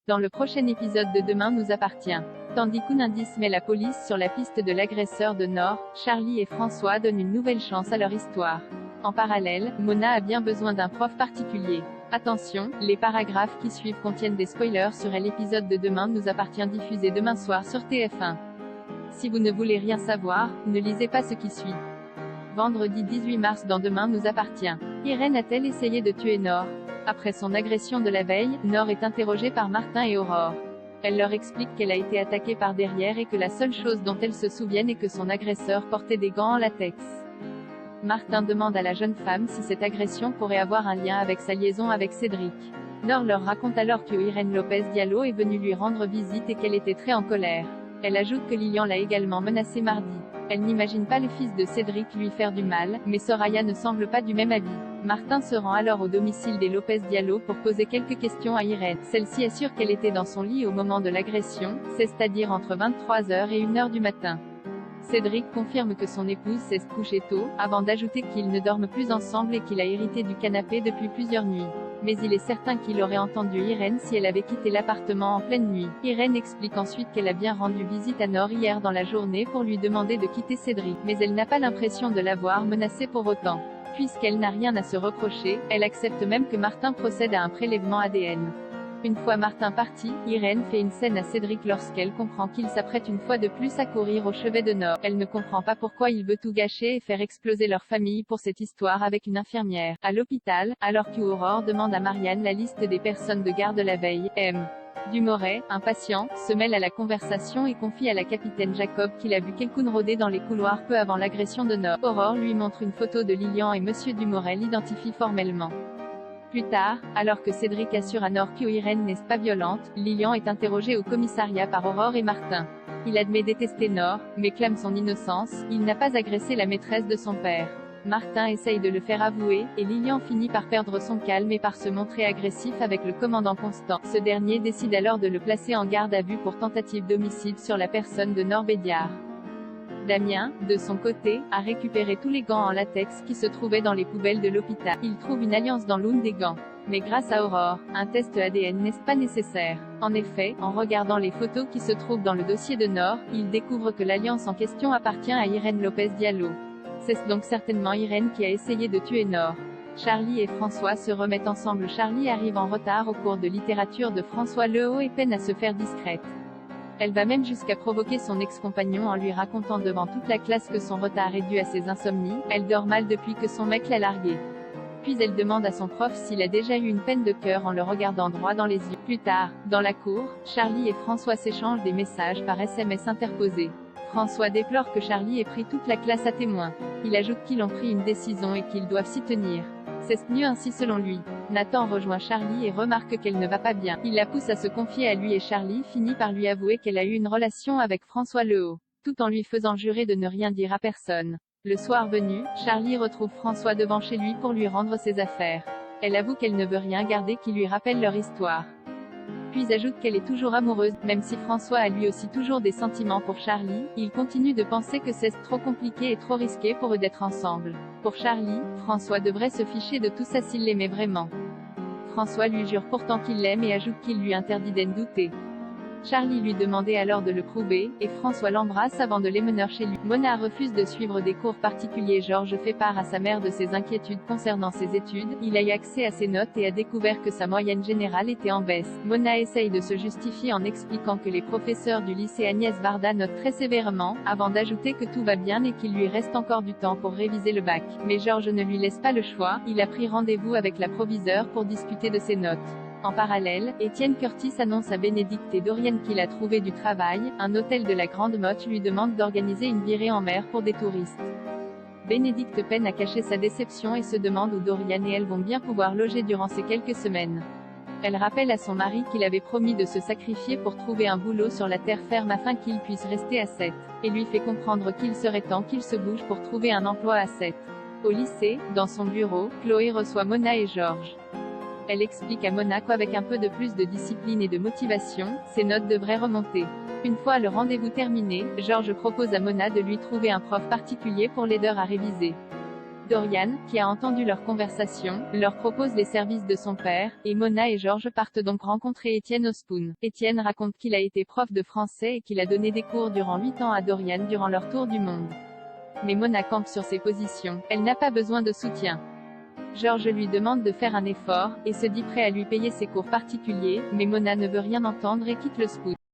Dans le prochain épisode de Demain nous appartient. Tandis qu'un indice met la police sur la piste de l'agresseur de Nord, Charlie et François donnent une nouvelle chance à leur histoire. En parallèle, Mona a bien besoin d'un prof particulier. Attention, les paragraphes qui suivent contiennent des spoilers sur l'épisode de Demain nous appartient diffusé demain soir sur TF1. Si vous ne voulez rien savoir, ne lisez pas ce qui suit. Vendredi 18 mars dans Demain nous appartient. Irène a-t-elle essayé de tuer Nord? Après son agression de la veille, Nord est interrogée par Martin et Aurore. Elle leur explique qu'elle a été attaquée par derrière et que la seule chose dont elles se souviennent est que son agresseur portait des gants en latex. Martin demande à la jeune femme si cette agression pourrait avoir un lien avec sa liaison avec Cédric. Nord leur raconte alors que Irène Lopez Diallo est venue lui rendre visite et qu'elle était très en colère. Elle ajoute que Lilian l'a également menacée mardi. Elle n'imagine pas le fils de Cédric lui faire du mal, mais Soraya ne semble pas du même avis. Martin se rend alors au domicile des Lopez Diallo pour poser quelques questions à Irène. Celle-ci assure qu'elle était dans son lit au moment de l'agression, c'est-à-dire entre 23h et 1h du matin. Cédric confirme que son épouse s'est couchée tôt, avant d'ajouter qu'ils ne dorment plus ensemble et qu'il a hérité du canapé depuis plusieurs nuits. Mais il est certain qu'il aurait entendu Irène si elle avait quitté l'appartement en pleine nuit. Irène explique ensuite qu'elle a bien rendu visite à Nord hier dans la journée pour lui demander de quitter Cédric, mais elle n'a pas l'impression de l'avoir menacé pour autant. Puisqu'elle n'a rien à se reprocher, elle accepte même que Martin procède à un prélèvement ADN. Une fois Martin parti, Irène fait une scène à Cédric lorsqu'elle comprend qu'il s'apprête une fois de plus à courir au chevet de Nord. Elle ne comprend pas pourquoi il veut tout gâcher et faire exploser leur famille pour cette histoire avec une infirmière. À l'hôpital, alors qu'Aurore demande à Marianne la liste des personnes de garde la veille, M. Dumoret, un patient, se mêle à la conversation et confie à la capitaine Jacob qu'il a vu quelqu'un rôder dans les couloirs peu avant l'agression de Nord. Aurore lui montre une photo de Lilian et Monsieur Dumoret l'identifie formellement. Plus tard, alors que Cédric assure à Nord qu'Irène n'est pas violente, Lilian est interrogé au commissariat par Aurore et Martin. Il admet détester Nord, mais clame son innocence, il n'a pas agressé la maîtresse de son père. Martin essaye de le faire avouer, et Lilian finit par perdre son calme et par se montrer agressif avec le commandant Constant. Ce dernier décide alors de le placer en garde à vue pour tentative d'homicide sur la personne de Nord Bédiard. Damien, de son côté, a récupéré tous les gants en latex qui se trouvaient dans les poubelles de l'hôpital. Il trouve une alliance dans l'une des gants. Mais grâce à Aurore, un test ADN n'est pas nécessaire. En effet, en regardant les photos qui se trouvent dans le dossier de Nord, il découvre que l'alliance en question appartient à Irène Lopez Diallo. C'est donc certainement Irène qui a essayé de tuer Nord. Charlie et François se remettent ensemble. Charlie arrive en retard au cours de littérature de François Lehaut et peine à se faire discrète. Elle va même jusqu'à provoquer son ex-compagnon en lui racontant devant toute la classe que son retard est dû à ses insomnies. Elle dort mal depuis que son mec l'a larguée. Puis elle demande à son prof s'il a déjà eu une peine de cœur en le regardant droit dans les yeux. Plus tard, dans la cour, Charlie et François s'échangent des messages par SMS interposés. François déplore que Charlie ait pris toute la classe à témoin. Il ajoute qu'ils ont pris une décision et qu'ils doivent s'y tenir. C'est mieux ainsi selon lui. Nathan rejoint Charlie et remarque qu'elle ne va pas bien. Il la pousse à se confier à lui et Charlie finit par lui avouer qu'elle a eu une relation avec François Lehaut, tout en lui faisant jurer de ne rien dire à personne. Le soir venu, Charlie retrouve François devant chez lui pour lui rendre ses affaires. Elle avoue qu'elle ne veut rien garder qui lui rappelle leur histoire. Puis ajoute qu'elle est toujours amoureuse, même si François a lui aussi toujours des sentiments pour Charlie, il continue de penser que c'est trop compliqué et trop risqué pour eux d'être ensemble. Pour Charlie, François devrait se ficher de tout ça s'il l'aimait vraiment. François lui jure pourtant qu'il l'aime et ajoute qu'il lui interdit d'en douter. Charlie lui demandait alors de le prouver, et François l'embrasse avant de les mener chez lui. Mona refuse de suivre des cours particuliers. Georges fait part à sa mère de ses inquiétudes concernant ses études. Il a eu accès à ses notes et a découvert que sa moyenne générale était en baisse. Mona essaye de se justifier en expliquant que les professeurs du lycée Agnès Varda notent très sévèrement, avant d'ajouter que tout va bien et qu'il lui reste encore du temps pour réviser le bac. Mais Georges ne lui laisse pas le choix, il a pris rendez-vous avec la proviseure pour discuter de ses notes. En parallèle, Étienne Curtis annonce à Bénédicte et Dorian qu'il a trouvé du travail. Un hôtel de la Grande Motte lui demande d'organiser une virée en mer pour des touristes. Bénédicte peine à cacher sa déception et se demande où Dorian et elle vont bien pouvoir loger durant ces quelques semaines. Elle rappelle à son mari qu'il avait promis de se sacrifier pour trouver un boulot sur la terre ferme afin qu'il puisse rester à Sète, et lui fait comprendre qu'il serait temps qu'il se bouge pour trouver un emploi à Sète. Au lycée, dans son bureau, Chloé reçoit Mona et Georges. Elle explique à Mona qu'avec un peu de plus de discipline et de motivation, ses notes devraient remonter. Une fois le rendez-vous terminé, Georges propose à Mona de lui trouver un prof particulier pour l'aider à réviser. Dorian, qui a entendu leur conversation, leur propose les services de son père, et Mona et George partent donc rencontrer Étienne au Spoon. Étienne raconte qu'il a été prof de français et qu'il a donné des cours durant 8 ans à Dorian durant leur tour du monde. Mais Mona campe sur ses positions, elle n'a pas besoin de soutien. George lui demande de faire un effort, et se dit prêt à lui payer ses cours particuliers, mais Mona ne veut rien entendre et quitte le Spoon.